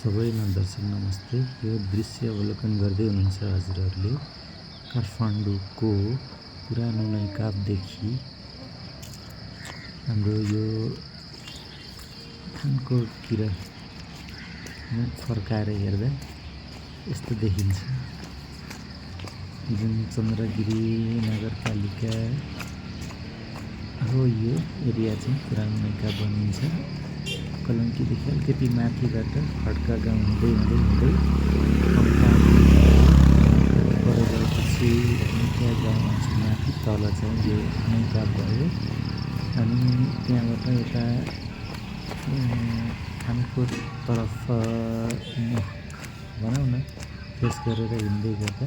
सबैलाई दर्शक नमस्ते। यो दृश्य अवलोकन गर्दै हुनुहुन्छ हजुरहरूले काठमाडौँको पुरानो नैकाबदेखि हाम्रो यो थानकोटतिर फर्काएर हेर्दा यस्तो देखिन्छ। जुन चन्द्रगिरी नगरपालिका हो यो एरिया चाहिँ पुरानो नैकाब बनिन्छ। कलङ्कीदेखि अलिकति माथिबाट खड्का गाउँ हुँदै हुँदै हुँदै पर गएपछि त्यहाँ गाउँ आउँछ माथि तल चाहिँ यो नैकाब भयो। अनि त्यहाँबाट यता थानकोट तरफ भनौँ न फेस गरेर हिँड्दै गर्दा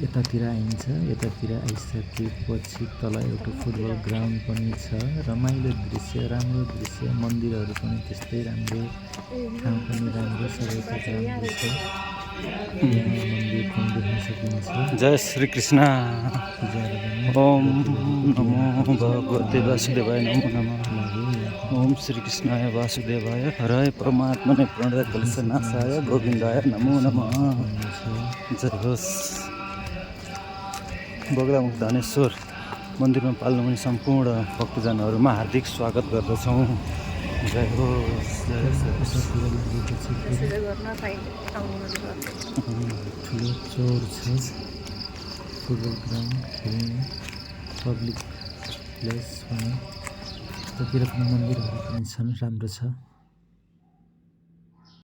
यतातिर आइन्छ। यतातिर आइसकेपछि तल एउटा फुटबल ग्राउन्ड पनि छ। रमाइलो दृश्य, राम्रो दृश्य, मन्दिरहरू पनि त्यस्तै राम्रो, ठाउँ पनि राम्रो, सबै थोक राम्रो छ। मन्दिर पनि देख्न सकिन्छ। जय श्री कृष्ण। ओम नमो भगवते वासुदेवाय नमो नमः। ओम श्री कृष्णाय वासुदेवाय हराय परमात्मने प्रणतकलशनाशाय गोविन्दाय नमो नमः। जय होस्। बगडामुख धनेश्वर मन्दिरमा पाल्नुहुने सम्पूर्ण भक्तजनहरूमा हार्दिक स्वागत गर्दछौँ। जय होस्। ठुलो चौर छ, फुटबल ग्राउन्ड, खेल्ने पब्लिक प्लेस भनौँ। यतातिर पनि मन्दिरहरू पनि छन्, राम्रो छ।